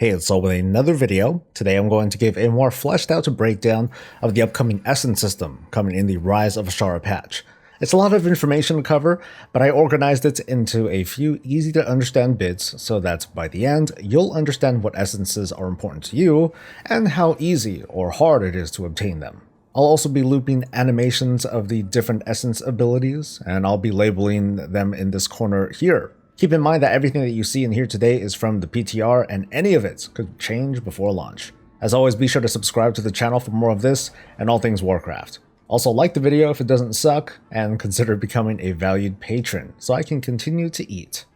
Hey, it's Soul with another video. Today I'm going to give a more fleshed out breakdown of the upcoming Essence system coming in the Rise of Azshara patch. It's a lot of information to cover, but I organized it into a few easy to understand bits so that by the end, you'll understand what essences are important to you and how easy or hard it is to obtain them. I'll also be looping animations of the different essence abilities, and I'll be labeling them in this corner here. Keep in mind that everything that you see and hear today is from the PTR, and any of it could change before launch. As always, be sure to subscribe to the channel for more of this and all things Warcraft. Also, like the video if it doesn't suck, and consider becoming a valued patron so I can continue to eat.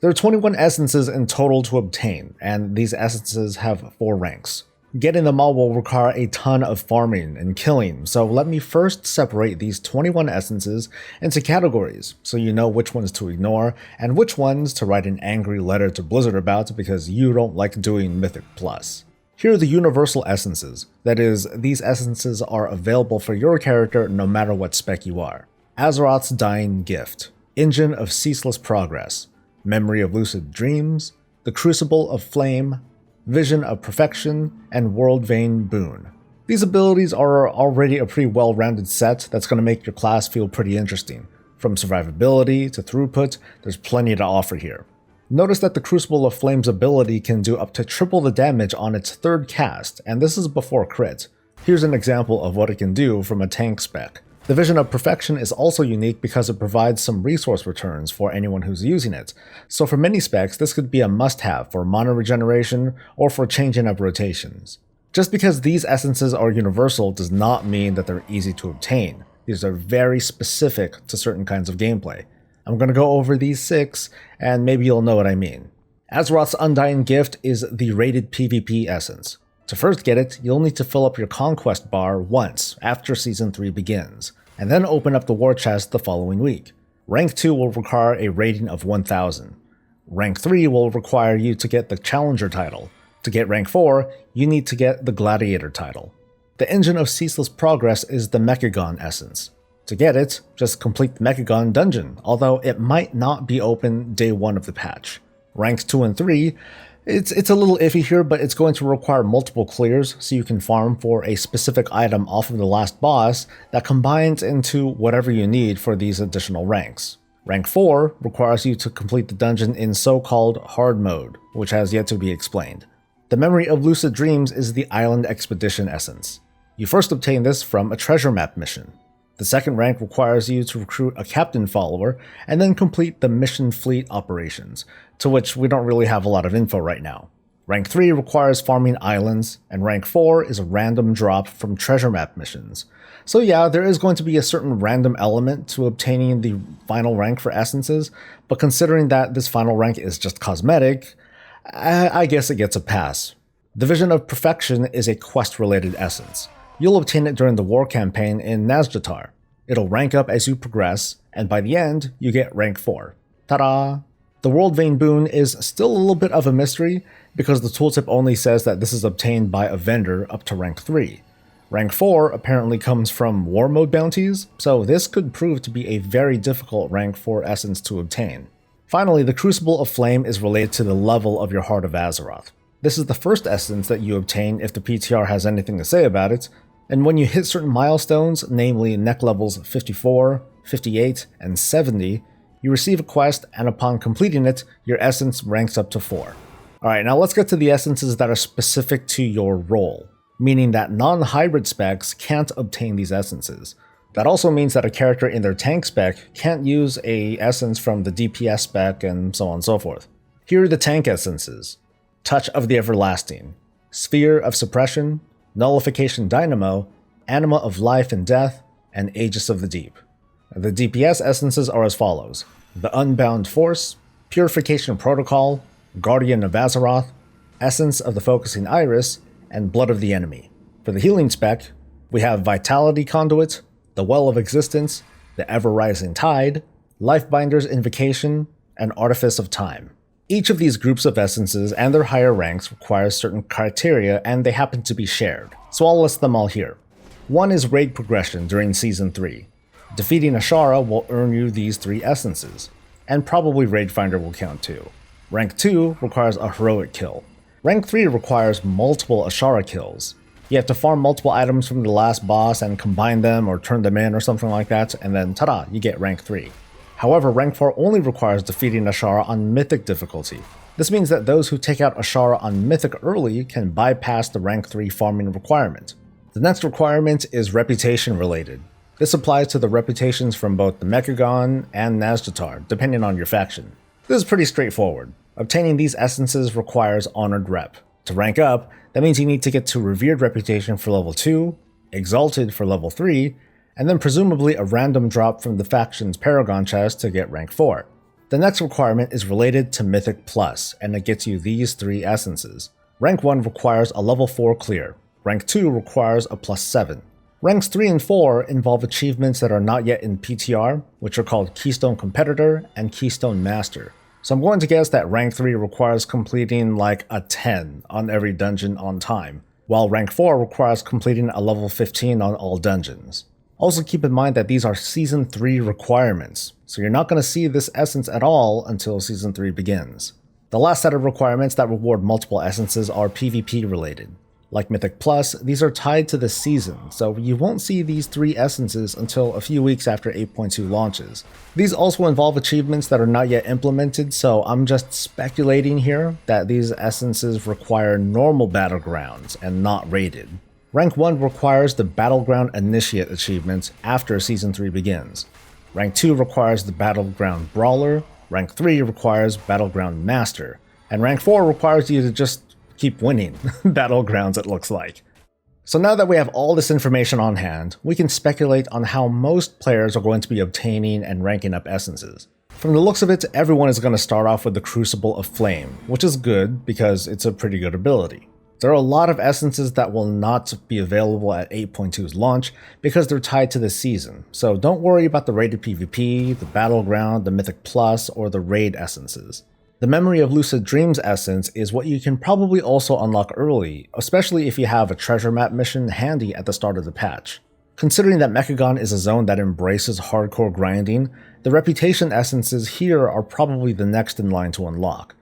There are 21 essences in total to obtain, and these essences have 4 ranks. Getting them all will require a ton of farming and killing, so let me first separate these 21 essences into categories so you know which ones to ignore and which ones to write an angry letter to Blizzard about because you don't like doing Mythic Plus. Here are the universal essences, that is, these essences are available for your character no matter what spec you are. Azeroth's Dying Gift, Engine of Ceaseless Progress, Memory of Lucid Dreams, the Crucible of Flame, Vision of Perfection, and World Vein Boon. These abilities are already a pretty well-rounded set that's going to make your class feel pretty interesting. From survivability to throughput, there's plenty to offer here. Notice that the Crucible of Flame's ability can do up to triple the damage on its 3rd cast, and this is before crit. Here's an example of what it can do from a tank spec. The Vision of Perfection is also unique because it provides some resource returns for anyone who's using it, so for many specs this could be a must-have for mana regeneration or for changing up rotations. Just because these essences are universal does not mean that they're easy to obtain. These are very specific to certain kinds of gameplay. I'm going to go over these 6, and maybe you'll know what I mean. Azeroth's Undying Gift is the rated PvP essence. To first get it, you'll need to fill up your conquest bar once after Season 3 begins, and then open up the war chest the following week. Rank 2 will require a rating of 1000. Rank 3 will require you to get the Challenger title. To get Rank 4, you need to get the Gladiator title. The Engine of Ceaseless Progress is the Mechagon essence. To get it, just complete the Mechagon dungeon, although it might not be open day 1 of the patch. Ranks 2 and 3, it's a little iffy here, but it's going to require multiple clears so you can farm for a specific item off of the last boss that combines into whatever you need for these additional ranks. Rank 4 requires you to complete the dungeon in so-called hard mode, which has yet to be explained. The Memory of Lucid Dreams is the Island Expedition essence. You first obtain this from a treasure map mission. The 2nd rank requires you to recruit a captain follower and then complete the mission fleet operations, to which we don't really have a lot of info right now. Rank 3 requires farming islands, and rank 4 is a random drop from treasure map missions. So yeah, there is going to be a certain random element to obtaining the final rank for essences, but considering that this final rank is just cosmetic, I guess it gets a pass. The Vision of Perfection is a quest-related essence. You'll obtain it during the war campaign in Nazjatar. It'll rank up as you progress, and by the end, you get rank 4. Ta-da! The World Vein Boon is still a little bit of a mystery, because the tooltip only says that this is obtained by a vendor up to rank 3. Rank 4 apparently comes from war mode bounties, so this could prove to be a very difficult rank 4 essence to obtain. Finally, the Crucible of Flame is related to the level of your Heart of Azeroth. This is the first essence that you obtain if the PTR has anything to say about it, and when you hit certain milestones, namely neck levels 54, 58, and 70, you receive a quest, and upon completing it, your essence ranks up to 4. Alright, now let's get to the essences that are specific to your role, meaning that non-hybrid specs can't obtain these essences. That also means that a character in their tank spec can't use a essence from the DPS spec and so on and so forth. Here are the tank essences: Touch of the Everlasting, Sphere of Suppression, Nullification Dynamo, Anima of Life and Death, and Aegis of the Deep. The DPS essences are as follows: the Unbound Force, Purification Protocol, Guardian of Azeroth, Essence of the Focusing Iris, and Blood of the Enemy. For the healing spec, we have Vitality Conduit, the Well of Existence, the Ever-Rising Tide, Lifebinder's Invocation, and Artifice of Time. Each of these groups of essences and their higher ranks requires certain criteria, and they happen to be shared, so I'll list them all here. 1 is raid progression during Season 3. Defeating Azshara will earn you these 3 essences, and probably Raid Finder will count too. Rank 2 requires a heroic kill. Rank 3 requires multiple Azshara kills. You have to farm multiple items from the last boss and combine them or turn them in or something like that, and then ta-da, you get rank 3. However, rank 4 only requires defeating Azshara on Mythic difficulty. This means that those who take out Azshara on Mythic early can bypass the rank 3 farming requirement. The next requirement is reputation related. This applies to the reputations from both the Mechagon and Nazjatar, depending on your faction. This is pretty straightforward. Obtaining these essences requires Honored Rep. To rank up, that means you need to get to Revered Reputation for level 2, Exalted for level 3, and then presumably a random drop from the faction's Paragon chest to get rank 4. The next requirement is related to Mythic Plus, and it gets you these 3 essences. Rank 1 requires a level 4 clear. Rank 2 requires a plus 7. Ranks 3 and 4 involve achievements that are not yet in PTR, which are called Keystone Competitor and Keystone Master. So I'm going to guess that rank 3 requires completing like a 10 on every dungeon on time, while rank 4 requires completing a level 15 on all dungeons. Also keep in mind that these are Season 3 requirements, so you're not going to see this essence at all until Season 3 begins. The last set of requirements that reward multiple essences are PvP related. Like Mythic Plus, these are tied to the season, so you won't see these 3 essences until a few weeks after 8.2 launches. These also involve achievements that are not yet implemented, so I'm just speculating here that these essences require normal battlegrounds and not rated. Rank 1 requires the Battleground Initiate achievement after Season 3 begins. Rank 2 requires the Battleground Brawler, Rank 3 requires Battleground Master, and Rank 4 requires you to just keep winning battlegrounds, it looks like. So now that we have all this information on hand, we can speculate on how most players are going to be obtaining and ranking up essences. From the looks of it, everyone is going to start off with the Crucible of Flame, which is good because it's a pretty good ability. There are a lot of essences that will not be available at 8.2's launch because they're tied to the season, so don't worry about the rated PvP, the Battleground, the Mythic Plus, or the raid essences. The Memory of Lucid Dreams essence is what you can probably also unlock early, especially if you have a treasure map mission handy at the start of the patch. Considering that Mechagon is a zone that embraces hardcore grinding, the reputation essences here are probably the next in line to unlock.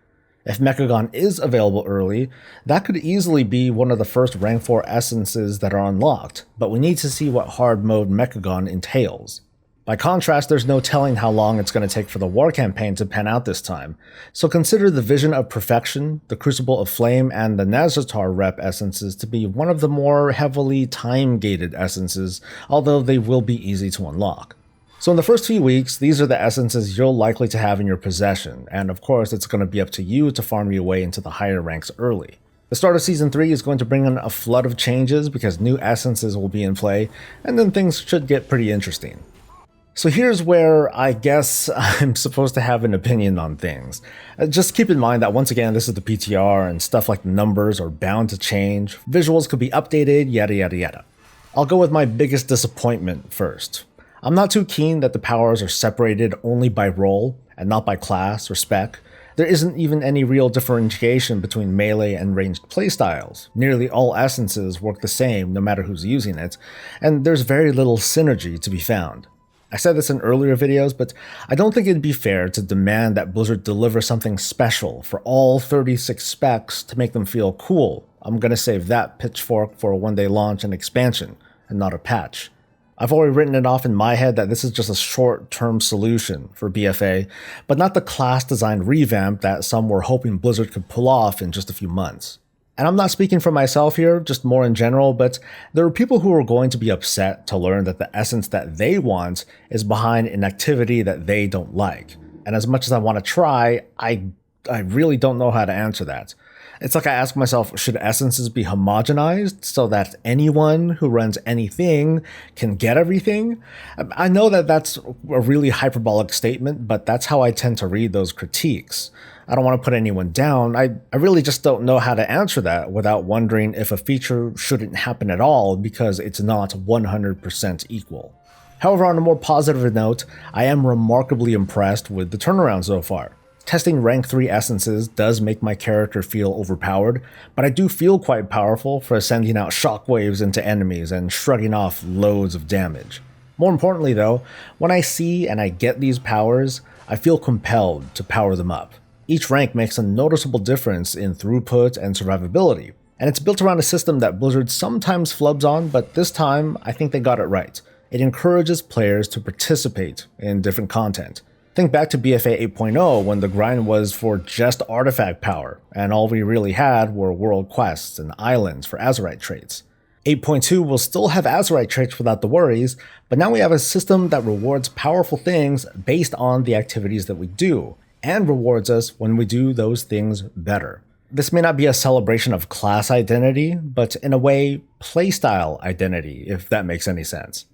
If Mechagon is available early, that could easily be one of the first rank 4 essences that are unlocked, but we need to see what hard mode Mechagon entails. By contrast, there's no telling how long it's going to take for the war campaign to pan out this time, so consider the Vision of Perfection, the Crucible of Flame, and the Nazjatar rep essences to be one of the more heavily time-gated essences, although they will be easy to unlock. So in the first few weeks, these are the essences you're likely to have in your possession, and of course it's going to be up to you to farm your way into the higher ranks early. The start of Season 3 is going to bring in a flood of changes because new essences will be in play, and then things should get pretty interesting. So here's where I guess I'm supposed to have an opinion on things. Just keep in mind that once again, this is the PTR and stuff like the numbers are bound to change. Visuals could be updated, yada yada yada. I'll go with my biggest disappointment first. I'm not too keen that the powers are separated only by role and not by class or spec. There isn't even any real differentiation between melee and ranged playstyles. Nearly all essences work the same no matter who's using it, and there's very little synergy to be found. I said this in earlier videos, but I don't think it'd be fair to demand that Blizzard deliver something special for all 36 specs to make them feel cool. I'm gonna save that pitchfork for when they launch an expansion, and not a patch. I've already written it off in my head that this is just a short-term solution for BFA, but not the class design revamp that some were hoping Blizzard could pull off in just a few months. And I'm not speaking for myself here, just more in general, but there are people who are going to be upset to learn that the essence that they want is behind an activity that they don't like. And as much as I want to try, I really don't know how to answer that. It's like I ask myself, should essences be homogenized so that anyone who runs anything can get everything? I know that that's a really hyperbolic statement, but that's how I tend to read those critiques. I don't want to put anyone down. I really just don't know how to answer that without wondering if a feature shouldn't happen at all because it's not 100% equal. However, on a more positive note, I am remarkably impressed with the turnaround so far. Testing rank 3 essences does make my character feel overpowered, but I do feel quite powerful for sending out shockwaves into enemies and shrugging off loads of damage. More importantly though, when I see and I get these powers, I feel compelled to power them up. Each rank makes a noticeable difference in throughput and survivability, and it's built around a system that Blizzard sometimes flubs on, but this time I think they got it right. It encourages players to participate in different content. Think back to BFA 8.0 when the grind was for just artifact power, and all we really had were world quests and islands for Azerite traits. 8.2 will still have Azerite traits without the worries, but now we have a system that rewards powerful things based on the activities that we do, and rewards us when we do those things better. This may not be a celebration of class identity, but in a way, playstyle identity, if that makes any sense.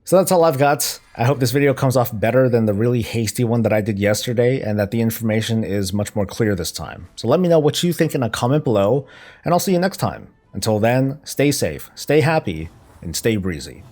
So that's all I've got. I hope this video comes off better than the really hasty one that I did yesterday, and that the information is much more clear this time. So let me know what you think in a comment below, and I'll see you next time. Until then, stay safe, stay happy, and stay breezy.